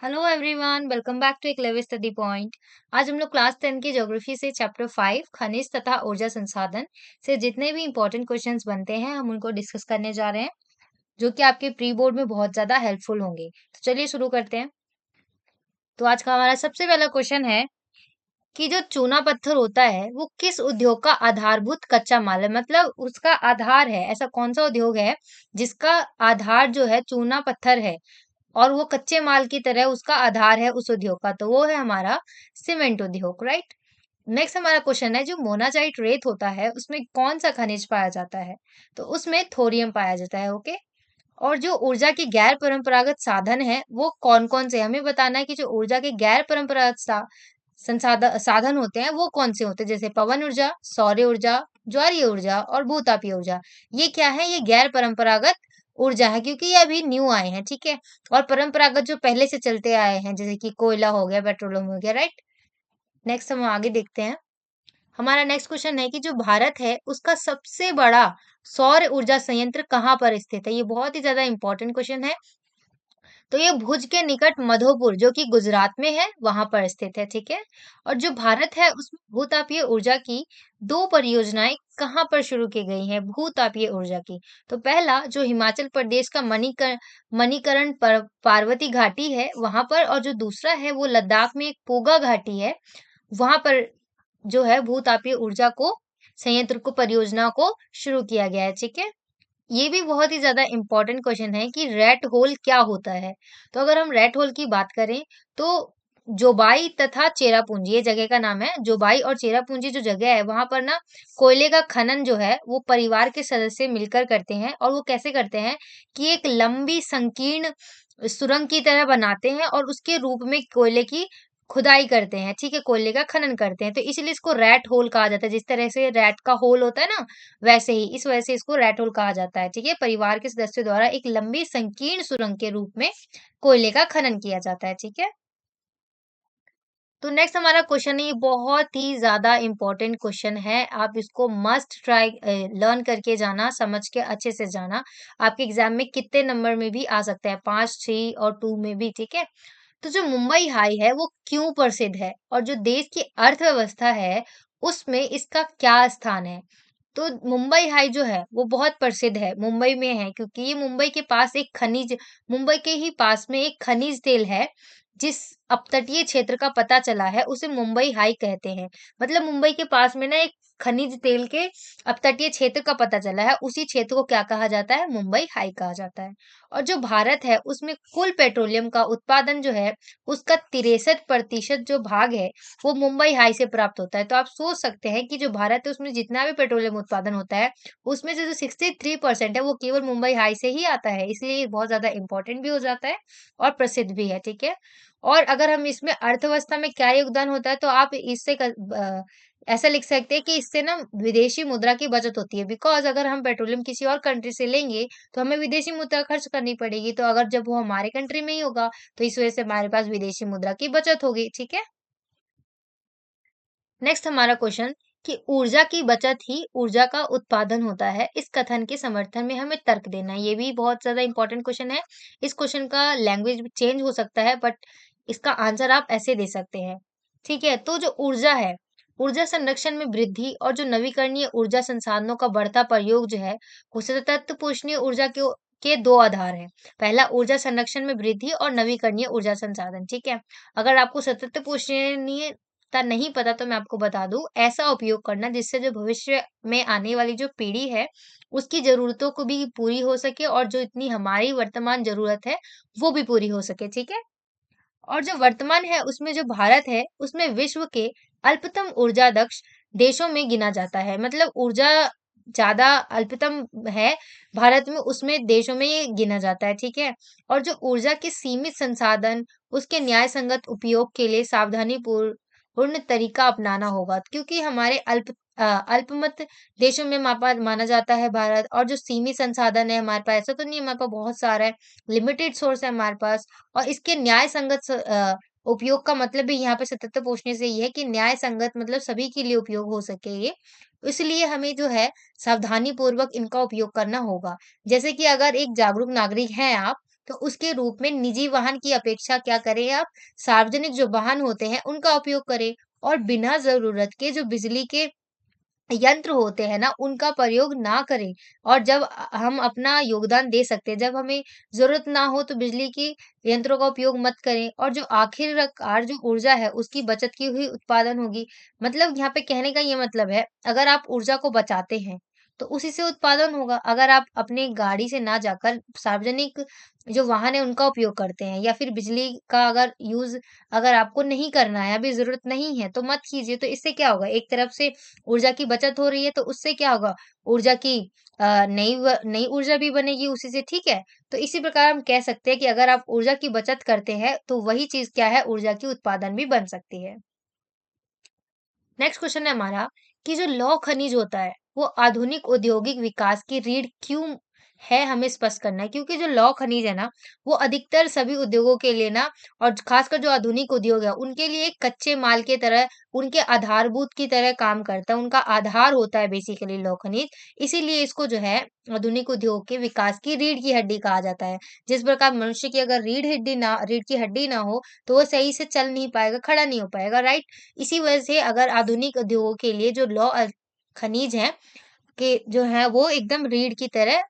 Hello everyone, welcome back to Eklavya study point. आज हम लोग क्लास 10 की ज्योग्राफी से चैप्टर 5 खनिज तथा ऊर्जा संसाधन से जितने भी इंपॉर्टेंट क्वेश्चंस बनते हैं हम उनको डिस्कस करने जा रहे हैं, जो कि आपके प्री बोर्ड में बहुत ज्यादा हेल्पफुल होंगे। तो चलिए शुरू करते हैं। तो आज का हमारा सबसे पहला क्वेश्चन है कि जो चूना पत्थर होता है वो किस उद्योग का आधारभूत कच्चा माल है, मतलब उसका आधार है। ऐसा कौन सा उद्योग है जिसका आधार जो है चूना पत्थर है और वो कच्चे माल की तरह उसका आधार है उस उद्योग का, तो वो है हमारा सीमेंट उद्योग, राइट। नेक्स्ट हमारा क्वेश्चन है, जो मोनाजाइट रेत होता है उसमें कौन सा खनिज पाया जाता है, तो उसमें थोरियम पाया जाता है, ओके। और जो ऊर्जा के गैर परंपरागत साधन है वो कौन कौन से हैं? हमें बताना है कि जो ऊर्जा के गैर परंपरागत संसाधन साधन होते हैं वो कौन से होते हैं, जैसे पवन ऊर्जा, सौर ऊर्जा, ज्वारीय ऊर्जा और भूतापीय ऊर्जा। ये क्या है? ये गैर परंपरागत ऊर्जा है, क्योंकि ये अभी न्यू आए हैं, ठीक है। और परंपरागत जो पहले से चलते आए हैं, जैसे कि कोयला हो गया, पेट्रोलियम हो गया, राइट। नेक्स्ट हम आगे देखते हैं। हमारा नेक्स्ट क्वेश्चन है कि जो भारत है उसका सबसे बड़ा सौर ऊर्जा संयंत्र कहाँ पर स्थित है। ये बहुत ही ज्यादा इंपॉर्टेंट क्वेश्चन है। तो ये भुज के निकट मधोपुर, जो कि गुजरात में है, वहां पर स्थित है, ठीक है। और जो भारत है उसमें भूतापीय ऊर्जा की दो परियोजनाएं कहाँ पर शुरू की गई हैं भूतापीय ऊर्जा की। तो पहला जो हिमाचल प्रदेश का मणिकरण पार्वती घाटी है वहां पर, और जो दूसरा है वो लद्दाख में एक पूगा घाटी है, वहां पर जो है भूतापीय ऊर्जा को संयंत्र को परियोजना को शुरू किया गया है, ठीक है। ये भी बहुत ही ज्यादा इंपॉर्टेंट क्वेश्चन है कि रेड होल क्या होता है। तो अगर हम रेड होल की बात करें तो जोबाई तथा चेरापूंजी, ये जगह का नाम है। जोबाई और चेरापूंजी जो जगह है वहां पर ना कोयले का खनन जो है वो परिवार के सदस्य मिलकर करते हैं। और वो कैसे करते हैं कि एक लंबी संकीर्ण सुरंग की तरह बनाते हैं और उसके रूप में कोयले की खुदाई करते हैं, ठीक है, कोयले का खनन करते हैं। तो इसलिए इसको रैट होल कहा जाता है। जिस तरह से रैट का होल होता है ना, वैसे ही इस वजह से इसको रैट होल कहा जाता है, ठीक है। परिवार के सदस्यों द्वारा एक लंबी संकीर्ण सुरंग के रूप में कोयले का खनन किया जाता है, ठीक है। तो नेक्स्ट हमारा क्वेश्चन है, ये बहुत ही ज्यादा इंपॉर्टेंट क्वेश्चन है। आप इसको मस्ट ट्राई लर्न करके जाना, समझ के अच्छे से जाना। आपके एग्जाम में कितने नंबर में भी आ सकता है, 5, 3 और 2 में भी, ठीक है। तो जो मुंबई हाई है वो क्यों प्रसिद्ध है, और जो देश की अर्थव्यवस्था है उसमें इसका क्या स्थान है। तो मुंबई हाई जो है वो बहुत प्रसिद्ध है, मुंबई में है, क्योंकि ये मुंबई के पास एक खनिज, मुंबई के ही पास में एक खनिज तेल है जिस अपतटीय क्षेत्र का पता चला है उसे मुंबई हाई कहते हैं। मतलब मुंबई के पास में ना एक खनिज तेल के अपतटीय क्षेत्र का पता चला है, उसी क्षेत्र को क्या कहा जाता है? मुंबई हाई कहा जाता है। और जो भारत है उसमें कुल पेट्रोलियम का उत्पादन जो है उसका 63% जो भाग है वो मुंबई हाई से प्राप्त होता है। तो आप सोच सकते हैं कि जो भारत है उसमें जितना भी पेट्रोलियम उत्पादन होता है उसमें से जो 63% है वो केवल मुंबई हाई से ही आता है, इसलिए ये बहुत ज्यादा इंपॉर्टेंट भी हो जाता है और प्रसिद्ध भी है, ठीक है। और अगर हम इसमें अर्थव्यवस्था में क्या योगदान होता है, तो आप इससे ऐसा लिख सकते हैं कि इससे ना विदेशी मुद्रा की बचत होती है। बिकॉज अगर हम पेट्रोलियम किसी और कंट्री से लेंगे तो हमें विदेशी मुद्रा खर्च करनी पड़ेगी, तो अगर जब वो हमारे कंट्री में ही होगा तो इस वजह से हमारे पास विदेशी मुद्रा की बचत होगी, ठीक है। नेक्स्ट हमारा क्वेश्चन कि ऊर्जा की बचत ही ऊर्जा का उत्पादन होता है, इस कथन के समर्थन में हमें तर्क देना है। ये भी बहुत ज्यादा इंपॉर्टेंट क्वेश्चन है। इस क्वेश्चन का लैंग्वेज चेंज हो सकता है, बट इसका आंसर आप ऐसे दे सकते हैं, ठीक है। तो जो ऊर्जा है, ऊर्जा संरक्षण में वृद्धि और जो नवीकरणीय ऊर्जा संसाधनों का बढ़ता प्रयोग जो है वो सतत पोषणीय ऊर्जा के दो आधार हैं। पहला ऊर्जा संरक्षण में वृद्धि और नवीकरणीय ऊर्जा संसाधन, ठीक है। अगर आपको सतत पोषणीय नहीं पता तो मैं आपको बता दूं, ऐसा उपयोग करना जिससे जो भविष्य में आने वाली जो पीढ़ी है उसकी जरूरतों को भी पूरी हो सके और जो इतनी हमारी वर्तमान जरूरत है वो भी पूरी हो सके, ठीक है। और जो वर्तमान है उसमें जो भारत है उसमें विश्व के अल्पतम ऊर्जा दक्ष देशों में गिना जाता है। मतलब ऊर्जा ज्यादा अल्पतम है भारत में, उसमें देशों में ये गिना जाता है, ठीक है। और जो ऊर्जा के सीमित संसाधन उसके न्याय संगत उपयोग के लिए सावधानी पूर्ण तरीका अपनाना होगा, क्योंकि हमारे अल्पमत देशों में माना जाता है भारत। और जो सीमित संसाधन है हमारे पास, ऐसा तो नहीं है हमारे पास बहुत सारा है, लिमिटेड सोर्स है हमारे पास। और इसके न्याय संगत उपयोग का मतलब भी यहाँ पे सतत पूछने से ये है कि न्याय संगत मतलब सभी के लिए उपयोग हो सके ये, इसलिए हमें जो है सावधानी पूर्वक इनका उपयोग करना होगा। जैसे कि अगर एक जागरूक नागरिक हैं आप, तो उसके रूप में निजी वाहन की अपेक्षा क्या करें आप, सार्वजनिक जो वाहन होते हैं उनका उपयोग करें और बिना ज़रूरत के जो बिजली के यंत्र होते हैं ना, उनका प्रयोग ना करें। और जब हम अपना योगदान दे सकते हैं, जब हमें ज़रूरत ना हो तो बिजली की यंत्रों का उपयोग मत करें और जो आखिरकार जो ऊर्जा है उसकी बचत की हुई उत्पादन होगी। मतलब यहाँ पे कहने का ये मतलब है, अगर आप ऊर्जा को बचाते हैं, तो उसी से उत्पादन होगा। अगर आप अपनी गाड़ी से ना जाकर सार्वजनिक जो वाहन है उनका उपयोग करते हैं या फिर बिजली का अगर यूज़ अगर आपको नहीं करना है, अभी ज़रूरत नहीं है, तो मत कीजिए। तो इससे क्या होगा, एक तरफ से ऊर्जा की बचत हो रही है, तो उससे क्या होगा, ऊर्जा की नई ऊर्जा भी बनेगी उसी से, ठीक है? तो इसी प्रकार हम कह सकते हैं कि अगर आप ऊर्जा की बचत करते हैं, तो वही चीज़ क्या है, ऊर्जा की उत्पादन भी बन सकती है। नेक्स्ट क्वेश्चन है हमारा कि जो लौह खनिज होता है, वो आधुनिक औद्योगिक विकास की रीढ़ क्यों है, हमें स्पष्ट करना है। क्योंकि जो लौह खनिज है ना, वो अधिकतर सभी उद्योगों के लिए ना और खासकर जो आधुनिक उद्योग है, उनके लिए एक कच्चे माल के तरह, उनके आधारभूत की तरह काम करता है। उनका आधार होता है बेसिकली लौह खनिज। इसीलिए इसको जो है आधुनिक उद्योग के विकास की रीढ़ की हड्डी कहा जाता है। जिस प्रकार मनुष्य की अगर रीढ़ की हड्डी ना हो, तो वो सही से चल नहीं पाएगा, खड़ा नहीं हो पाएगा, राइट? इसी वजह से अगर आधुनिक उद्योगों के लिए जो खनिज हैं के जो है वो एकदम रीढ़ की तरह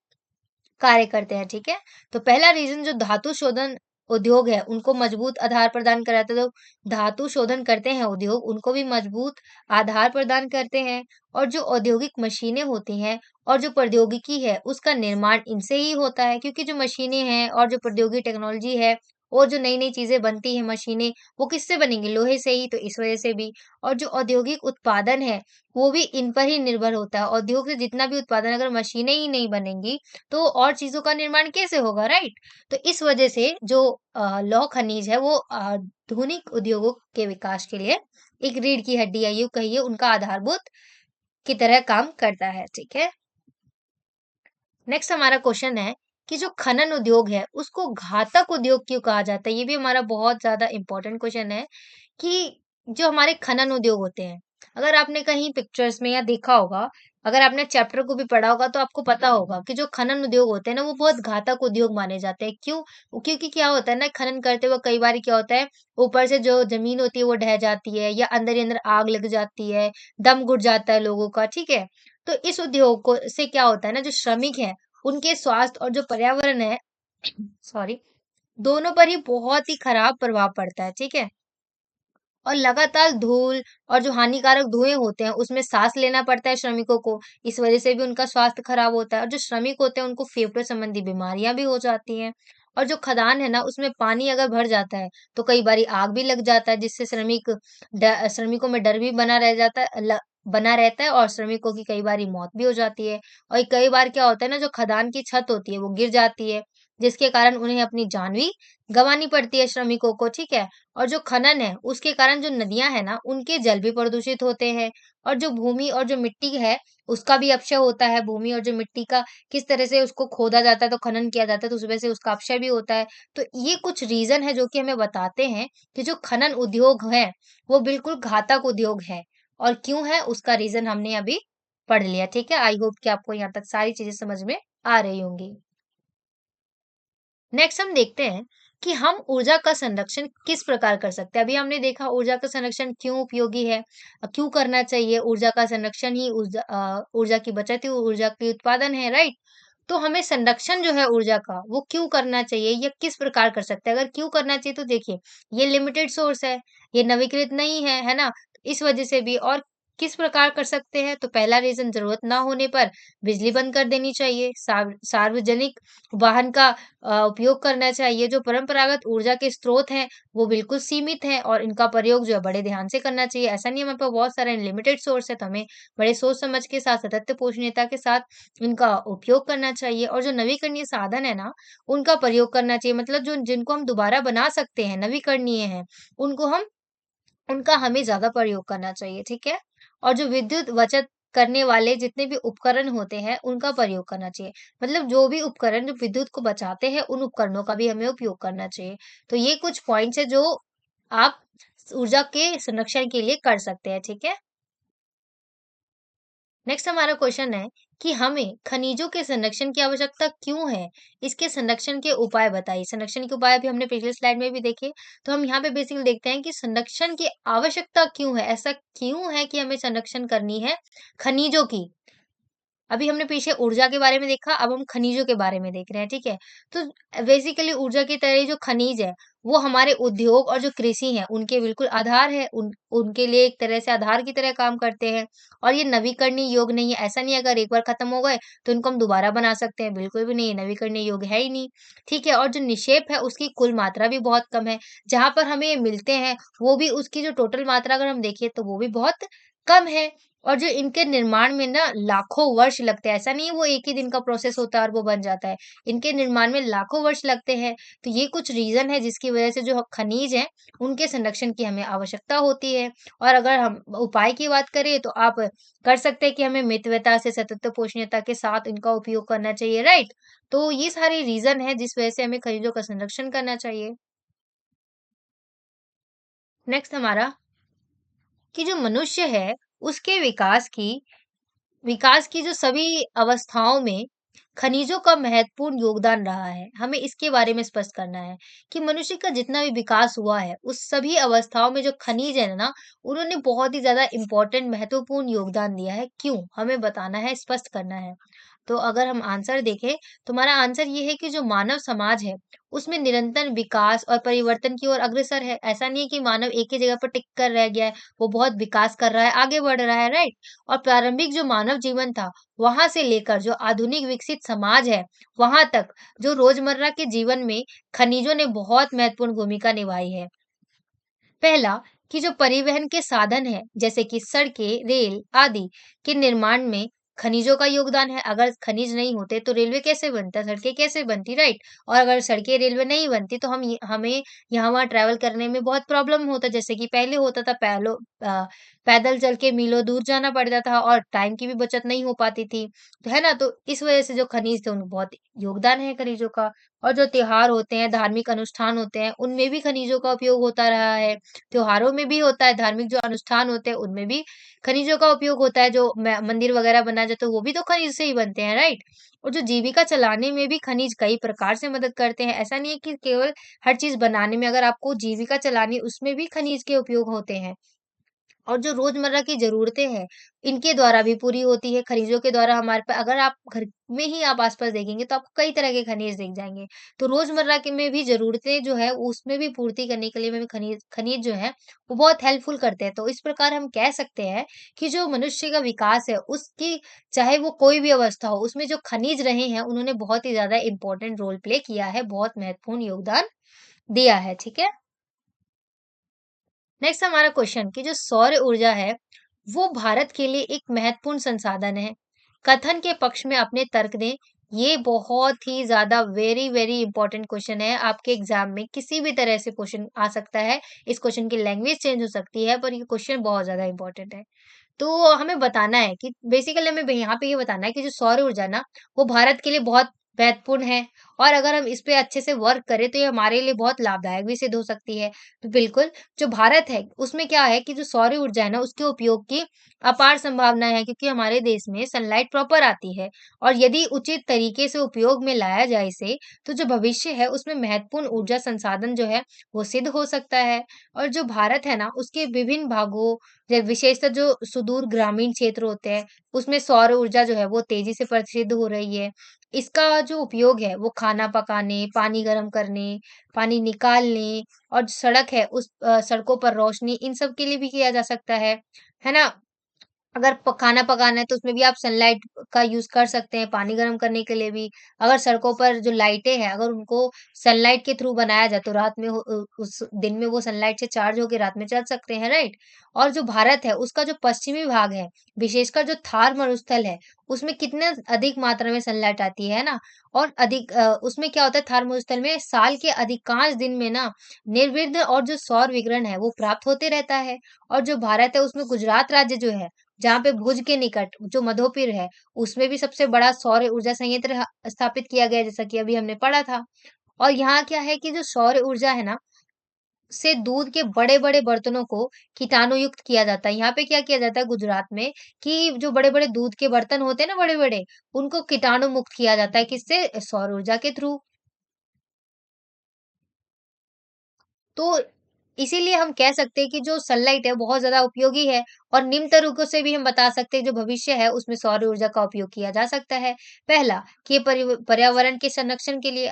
कार्य करते हैं, ठीक है? तो पहला रीज़न जो धातु शोधन उद्योग है, उनको मजबूत आधार प्रदान कराता है। तो धातु शोधन करते हैं उद्योग, उनको भी मजबूत आधार प्रदान करते हैं और जो औद्योगिक मशीनें होती हैं और जो प्रौद्योगिकी है, उसका निर्माण इनसे ही होता है क्योंकि जो मशीनें हैं और जो प्रौद्योगिकी टेक्नोलॉजी है और जो नई-नई चीज़ें बनती हैं मशीनें, वो किससे बनेंगी? लोहे से ही, तो इस वजह से भी। और जो औद्योगिक उत्पादन है, वो भी इन पर ही निर्भर होता है। उद्योग से जितना भी उत्पादन अगर मशीनें ही नहीं बनेंगी, तो और चीज़ों का निर्माण कैसे होगा, राइट? तो इस वजह से जो लौह खनिज है वो आधुनिक उद्योगों के विकास के लिए एक रीढ़ की हड्डी या यूँ कहिए उनका आधारभूत की तरह काम करता है, ठीक है? नेक्स्ट हमारा क्वेश्चन है कि जो खनन उद्योग है उसको घातक उद्योग क्यों कहा जाता है? ये भी हमारा बहुत ज़्यादा इम्पोर्टेंट क्वेश्चन है कि जो हमारे खनन उद्योग होते हैं, अगर आपने कहीं पिक्चर्स में या देखा होगा, अगर आपने चैप्टर को भी पढ़ा होगा तो आपको पता होगा कि जो खनन उद्योग होते हैं ना वो बहुत घातक उद्योग माने जाते हैं। क्यों? क्योंकि क्या होता है ना खनन करते हुए कई बार क्या होता है, ऊपर से जो ज़मीन होती है वो ढह जाती है या अंदर ही अंदर आग लग जाती है, दम घुट जाता है लोगों का, ठीक है? तो इस उद्योग को से क्या होता है ना जो श्रमिक हैं, उनके स्वास्थ्य और जो पर्यावरण है सॉरी, दोनों पर ही बहुत ही खराब प्रभाव पड़ता है, ठीक है? और लगातार धूल और जो हानिकारक धुएँ होते हैं, उसमें साँस लेना पड़ता है श्रमिकों को, इस वजह से भी उनका स्वास्थ्य खराब होता है और जो श्रमिक होते हैं, उनको फेफड़ों संबंधी बीमारियाँ भी हो जाती हैं। और जो खदान है ना, उसमें पानी अगर भर जाता है, तो कई बारी आग भी लग जाता है, जिससे श्रमिकों में डर भी बना रहता है और श्रमिकों की कई बारी मौत भी हो जाती है। और कई बार क्या होता है ना, जो खदान की छत होती है, वो गिर जाती है, जिसके कारण उन्हें अपनी जान भी गँवानी पड़ती है श्रमिकों को, ठीक है? और जो खनन है, उसके कारण जो नदियाँ हैं ना, उनके जल भी प्रदूषित होते हैं और जो भूमि और जो मिट्टी है, उसका भी अपक्षय होता है। भूमि और जो मिट्टी का किस तरह से उसको खोदा जाता है, तो खनन किया जाता है, तो उस वजह से उसका अपक्षय भी होता है। तो ये कुछ रीज़न है जो कि हमें बताते हैं कि जो खनन उद्योग है, वो बिल्कुल घातक उद्योग है और क्यों है, उसका रीज़न हमने अभी पढ़ लिया, ठीक है? आई होप कि आपको यहाँ तक सारी चीज़ें समझ में आ रही होंगी। नेक्स्ट हम देखते हैं कि हम ऊर्जा का संरक्षण किस प्रकार कर सकते हैं। अभी हमने देखा ऊर्जा का संरक्षण क्यों उपयोगी है, क्यों करना चाहिए, ऊर्जा का संरक्षण ही ऊर्जा की बचत ही ऊर्जा की उत्पादन है, राइट? तो हमें संरक्षण जो है ऊर्जा का वो क्यों करना चाहिए या किस प्रकार कर सकते हैं? अगर क्यों करना चाहिए तो देखिए, ये लिमिटेड सोर्स है, ये नवीकृत नहीं है ना? इस वजह से भी और किस प्रकार कर सकते हैं? तो पहला रीज़न ज़रूरत ना होने पर बिजली बंद कर देनी चाहिए, सार्वजनिक वाहन का उपयोग करना चाहिए। जो परंपरागत ऊर्जा के स्रोत हैं, वो बिल्कुल सीमित हैं और इनका प्रयोग जो है बड़े ध्यान से करना चाहिए। ऐसा नहीं है हमारे पास बहुत सारे लिमिटेड सोर्स है, तो हमें बड़े सोच समझ के साथ, सततपूर्वकता के साथ इनका उपयोग करना चाहिए और जो नवीकरणीय साधन है ना, उनका प्रयोग करना चाहिए। मतलब जो जिनको हम दोबारा बना सकते हैं, नवीकरणीय हैं, उनको हम उनका हमें ज़्यादा प्रयोग करना चाहिए, ठीक है? और जो विद्युत बचत करने वाले जितने भी उपकरण होते हैं, उनका प्रयोग करना चाहिए। मतलब जो भी उपकरण जो विद्युत को बचाते हैं, उन उपकरणों का भी हमें उपयोग करना चाहिए। तो ये कुछ पॉइंट्स हैं जो आप ऊर्जा के संरक्षण के लिए कर सकते हैं, ठीक है? नेक्स्ट हमारा क्वेश्चन है कि हमें खनिजों के संरक्षण की आवश्यकता क्यों है? इसके संरक्षण के उपाय बताइए। संरक्षण के उपाय अभी हमने पिछले स्लाइड में भी देखे, तो हम यहाँ पे बेसिकली देखते हैं कि संरक्षण की आवश्यकता क्यों है? ऐसा क्यों है कि हमें संरक्षण करनी है खनिजों की? अभी हमने पीछे ऊर्जा के बारे में देखा, अब हम खनिजों के बारे में देख रहे हैं, ठीक है? तो बेसिकली ऊर्जा की तरह ही जो खनिज है, वो हमारे उद्योग और जो कृषि है, उनके बिल्कुल आधार है। उनके लिए एक तरह से आधार की तरह काम करते हैं और ये नवीकरणीय योग्य नहीं है। ऐसा नहीं है अगर एक बार खत्म हो गए, तो इनको हम दोबारा बना सकते हैं, बिल्कुल भी नहीं, ये नवीकरणीय योग्य है ही नहीं, ठीक है? और जो निक्षेप है, उसकी कुल मात्रा भी बहुत कम है। जहाँ पर हमें ये मिलते हैं, वो भी उसकी जो टोटल मात्रा अगर हम देखें, तो वो भी बहुत कम है। और जो इनके निर्माण में ना लाखों वर्ष लगते हैं, ऐसा नहीं है वो एक ही दिन का प्रोसेस होता है और वो बन जाता है। इनके निर्माण में लाखों वर्ष लगते हैं। तो ये कुछ रीज़न है जिसकी वज़ह से जो खनिज हैं, उनके संरक्षण की हमें आवश्यकता होती है। और अगर हम उपाय की बात करें तो आप कर सकते हैं कि हमें मितव्ययता से सतत पोषणीयता के साथ इनका उपयोग करना चाहिए, राइट? तो ये सारे रीज़न हैं जिस वज़ह से हमें खनिजों का संरक्षण करना चाहिए। नेक्स्ट हमारा कि जो मनुष्य है, उसके विकास की जो सभी अवस्थाओं में खनिजों का महत्वपूर्ण योगदान रहा है। हमें इसके बारे में स्पष्ट करना है कि मनुष्य का जितना भी विकास हुआ है, उस सभी अवस्थाओं में जो खनिज है ना, उन्होंने बहुत ही ज़्यादा इम्पोर्टेंट महत्वपूर्ण योगदान दिया है। क्यों? हमें बताना है, स्पष्ट करना है। तो अगर हम आंसर देखें, तो हमारा आंसर ये है कि जो मानव समाज है, उसमें निरंतर विकास और परिवर्तन की ओर अग्रसर है। ऐसा नहीं है कि मानव एक ही जगह पर टिक कर रह गया है, वो बहुत विकास कर रहा है, आगे बढ़ रहा है, राइट? और प्रारंभिक जो मानव जीवन था, वहाँ से लेकर जो आधुनिक विकसित समाज है, वहाँ तक जो रोज़मर्रा के जीवन में खनिजों ने बहुत महत्वपूर्ण भूमिका निभाई है। पहला कि जो परिवहन के साधन हैं, जैसे कि सड़कें, रेल आदि के निर्माण में खनिजों का योगदान है। अगर खनिज नहीं होते तो रेलवे कैसे बनता, सड़कें कैसे बनती, राइट? और अगर सड़कें, रेलवे नहीं बनती तो हमें यहाँ-वहाँ ट्रैवल करने में बहुत प्रॉब्लम होता। जैसे कि पहले होता था पैदल चल के मीलों दूर जाना पड़ता था और टाइम की भी बचत नहीं हो पाती थी, तो है ना? तो इस वजह से जो खनिज थे उनमें बहुत योगदान है खनिजों का। और जो त्योहार होते हैं, धार्मिक अनुष्ठान होते हैं, उनमें भी खनिजों का उपयोग होता रहा है। त्योहारों में भी होता है, धार्मिक जो अनुष्ठान होते हैं, उनमें भी खनिजों का उपयोग होता है, जो मंदिर वगैरह बनाए जाते हैं, वो भी तो खनिज से ही बनते हैं, राइट? और जो जीविका चलाने में भी खनिज कई प्रकार से मदद करते हैं। ऐसा नहीं है कि केवल हर चीज़ बनाने में, अगर आपको जीविका चलानी है, उसमें भी खनिज के उपयोग होते हैं। और जो रोज़मर्रा की ज़रूरतें हैं, इनके द्वारा भी पूरी होती है, खनिजों के द्वारा हमारे अगर आप घर में ही आप आस-पास देखेंगे, तो आपको कई तरह के खनिज दिख जाएँगे। तो रोज़मर्रा के में भी ज़रूरतें जो है, उसमें भी पूर्ति करने के लिए हमें खनिज खनिज जो है, वो बहुत हेल्पफुल करते हैं। तो इस प्रकार हम कह सकते हैं कि जो मनुष्य का विकास है, उसकी चाहे वो कोई भी अवस्था हो, उसमें जो खनिज रहे हैं, उन्होंने बहुत ही ज़्यादा इम्पोर्टेंट रोल प्ले किया है, बहुत महत्वपूर्ण योगदान दिया है, ठीक है? नेक्स्ट हमारा क्वेश्चन कि जो सौर ऊर्जा है वो भारत के लिए एक महत्वपूर्ण संसाधन है। कथन के पक्ष में अपने तर्क दें। ये बहुत ही ज्यादा वेरी वेरी इंपॉर्टेंट क्वेश्चन है। आपके एग्जाम में किसी भी तरह से क्वेश्चन आ सकता है। इस क्वेश्चन की लैंग्वेज चेंज हो सकती है, पर ये क्वेश्चन बहुत ज्यादा इंपॉर्टेंट है। तो हमें बताना है कि बेसिकली हमें यहाँ पे ये बताना है कि जो सौर ऊर्जा ना, वो भारत के लिए बहुत महत्वपूर्ण है और अगर हम इस पे अच्छे से वर्क करें तो ये हमारे लिए बहुत लाभदायक भी सिद्ध हो सकती है। तो बिल्कुल, जो भारत है उसमें क्या है कि जो सौर ऊर्जा है ना, उसके उपयोग की अपार संभावनाएँ हैं, क्योंकि हमारे देश में सनलाइट प्रॉपर आती है और यदि उचित तरीके से उपयोग में लाया जाए इसे, तो जो भविष्य है उसमें महत्वपूर्ण ऊर्जा संसाधन जो है वो सिद्ध हो सकता है। और जो भारत है ना, उसके विभिन्न भागों विशेषतः जो सुदूर ग्रामीण क्षेत्र होते हैं, उसमें सौर ऊर्जा जो है वो तेज़ी से प्रसिद्ध हो रही है। इसका जो उपयोग है वो खाना पकाने, पानी गर्म करने, पानी निकालने और जो सड़क है उस सड़कों पर रोशनी, इन सब के लिए भी किया जा सकता है ना? अगर खाना पकाना है तो उसमें भी आप सनलाइट का यूज़ कर सकते हैं, पानी गर्म करने के लिए भी। अगर सड़कों पर जो लाइटें हैं, अगर उनको सनलाइट के थ्रू बनाया जाए तो रात में उस दिन में वो सनलाइट से चार्ज होके रात में चल सकते हैं, राइट? और जो भारत है उसका जो पश्चिमी भाग है, विशेषकर जो थार मरुस्थल है, उसमें कितने अधिक मात्रा में सनलाइट आती है ना? और उसमें क्या होता है, थार मरुस्थल में साल के अधिकांश दिन में ना निर्विघ्न और जो सौर विकिरण है वो प्राप्त होते रहता है। और जो भारत है उसमें गुजरात राज्य जो है, जहाँ पे भुज के निकट जो मधोपीर है, उसमें भी सबसे बड़ा सौर ऊर्जा संयंत्र स्थापित किया गया है, जैसा कि अभी हमने पढ़ा था। और यहाँ क्या है कि जो सौर ऊर्जा है ना, से दूध के बड़े-बड़े बर्तनों को कीटाणु युक्त किया जाता है। यहाँ पे क्या किया जाता है गुजरात में कि जो बड़े-बड़े दूध के बर्तन होते हैं ना बड़े-बड़े, उनको कीटाणु मुक्त किया जाता है किससे? सौर ऊर्जा के थ्रू। तो इसीलिए हम कह सकते हैं कि जो सनलाइट है बहुत ज़्यादा उपयोगी है और निम्न तरीकों से भी हम बता सकते हैं जो भविष्य है उसमें सौर ऊर्जा का उपयोग किया जा सकता है। पहला कि ये पर्यावरण के संरक्षण के लिए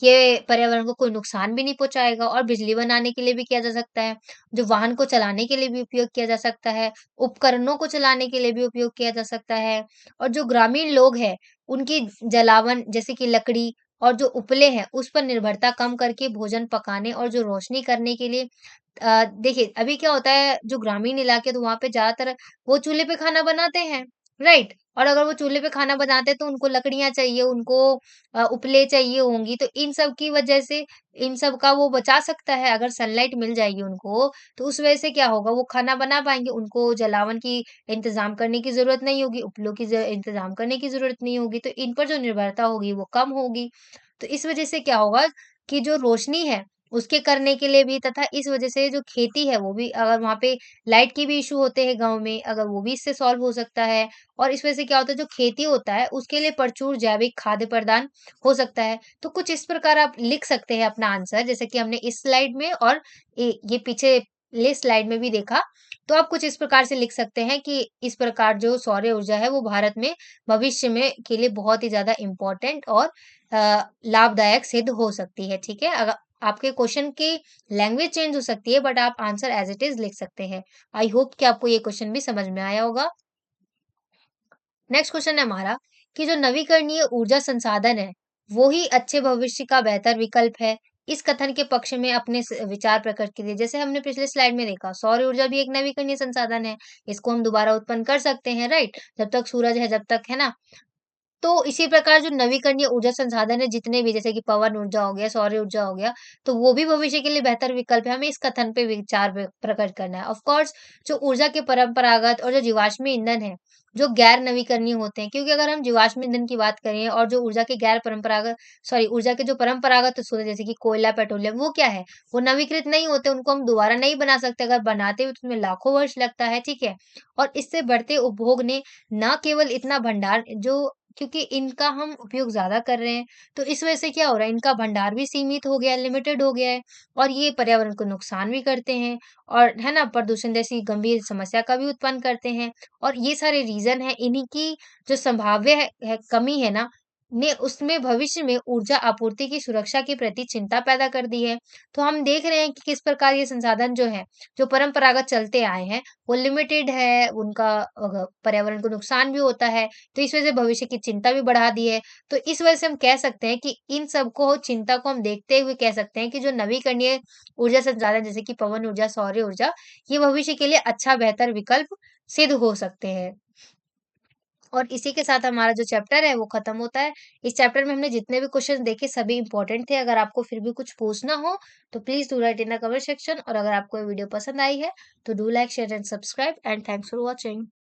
ये पर्यावरण को कोई नुकसान भी नहीं पहुँचाएगा और बिजली बनाने के लिए भी किया जा सकता है। जो वाहन को चलाने के लिए भी उपयोग किया जा सकता है, उपकरणों को चलाने के लिए भी उपयोग किया जा सकता है और जो ग्रामीण लोग हैं, उनकी जलावन जैसे कि लकड़ी और जो उपले हैं, उस पर निर्भरता कम करके भोजन पकाने और जो रोशनी करने के लिए देखिए अभी क्या होता है जो ग्रामीण इलाके तो वहाँ पे ज़्यादातर वो चूल्हे पे खाना बनाते हैं, राइट? और अगर वो चूल्हे पे खाना बनाते हैं तो उनको लकड़ियाँ चाहिए, उनको उपले चाहिए होंगी, तो इन सब की वजह से इन सब का वो बचा सकता है। अगर सनलाइट मिल जाएगी उनको, तो उस वजह से क्या होगा वो खाना बना पाएँगे, उनको जलावन की इंतज़ाम करने की ज़रूरत नहीं होगी, उपलों की इंतज़ाम करने की ज़रूरत नहीं होगी, तो इन पर जो निर्भरता होगी वो कम होगी। तो इस वजह से क्या होगा कि जो रोशनी है, उसके करने के लिए भी तथा इस वजह से जो खेती है वो भी अगर वहाँ पे लाइट के भी इश्यू होते हैं गाँव में, अगर वो भी इससे सॉल्व हो सकता है और इस वजह से क्या होता है जो खेती होता है उसके लिए प्रचुर जैविक खाद्य प्रदान हो सकता है। तो कुछ इस प्रकार आप लिख सकते हैं अपना आंसर जैसे कि हमने इस स्लाइड में और ये पिछले स्लाइड में भी देखा। तो आप कुछ इस प्रकार से लिख सकते हैं कि इस प्रकार जो सौर ऊर्जा है वो भारत में भविष्य में के लिए बहुत ही ज़्यादा इम्पोर्टेंट और लाभदायक सिद्ध हो सकती है, ठीक है? अगर आपके क्वेश्चन की लैंग्वेज चेंज हो सकती है बट आप आंसर एज़ इट इज़ लिख सकते हैं। आई होप कि आपको ये क्वेश्चन भी समझ में आया होगा। नेक्स्ट क्वेश्चन है हमारा कि जो नवीकरणीय ऊर्जा संसाधन है, वो ही अच्छे भविष्य का बेहतर विकल्प है। इस कथन के पक्ष में अपने विचार प्रकट कीजिए। जैसे हमने पिछले स्लाइड में देखा, सौर ऊर्जा भी एक नवीकरणीय संसाधन है। इसको हम दोबारा उत्पन्न कर सकते हैं, राइट? जब तक सूरज है, जब तक, है ना? तो इसी प्रकार जो नवीकरणीय ऊर्जा संसाधन है जितने भी जैसे कि पवन ऊर्जा हो गया, सौर ऊर्जा हो गया, तो वो भी भविष्य के लिए बेहतर विकल्प है। हमें इस कथन पे विचार प्रकट करना है। ऑफ कोर्स जो ऊर्जा के परंपरागत और जो जीवाश्मी ईंधन है, जो गैर नवीकरणीय होते हैं क्योंकि अगर हम जीवाश्मी ईंधन की बात करें और जो ऊर्जा के गैर परंपरागत ऊर्जा के जो परंपरागत स्रोत है जैसे कि कोयला, पेट्रोलियम वो क्या है? वो नवीकृत नहीं होते, उनको हम दोबारा नहीं बना सकते। अगर बनाते हुए तो उसमें लाखों वर्ष लगता है, ठीक है? और इससे बढ़ते उपभोग ने ना केवल इतना भंडार जो क्योंकि इनका हम उपयोग ज़्यादा कर रहे हैं, तो इस वजह से क्या हो रहा है, इनका भंडार भी सीमित हो गया है, लिमिटेड हो गया है और ये पर्यावरण को नुकसान भी करते हैं और है ना, प्रदूषण जैसी गंभीर समस्या का भी उत्पन्न करते हैं और ये सारे रीज़न हैं, इन्हीं की जो संभाव्य है कमी है ना, ने उसमें भविष्य में ऊर्जा आपूर्ति की सुरक्षा के प्रति चिंता पैदा कर दी है। तो हम देख रहे हैं कि किस प्रकार ये संसाधन जो है, जो परंपरागत चलते आए हैं, वो लिमिटेड है, उनका पर्यावरण को नुकसान भी होता है तो इस वजह से भविष्य की चिंता भी बढ़ा दी है। तो इस वजह से हम कह सकते हैं कि इन सब को चिंता को हम देखते हुए कह सकते हैं कि जो नवीकरणीय ऊर्जा संसाधन जैसे कि पवन ऊर्जा, सौर ऊर्जा, ये भविष्य के लिए अच्छा बेहतर विकल्प सिद्ध हो सकते हैं। और इसी के साथ हमारा जो चैप्टर है वो खत्म होता है। इस चैप्टर में हमने जितने भी क्वेश्चन देखे सभी इंपॉर्टेंट थे। अगर आपको फिर भी कुछ पूछना हो तो please do right in the comment section और अगर आपको ये वीडियो पसंद आई है तो do like, share and subscribe and thanks for watching.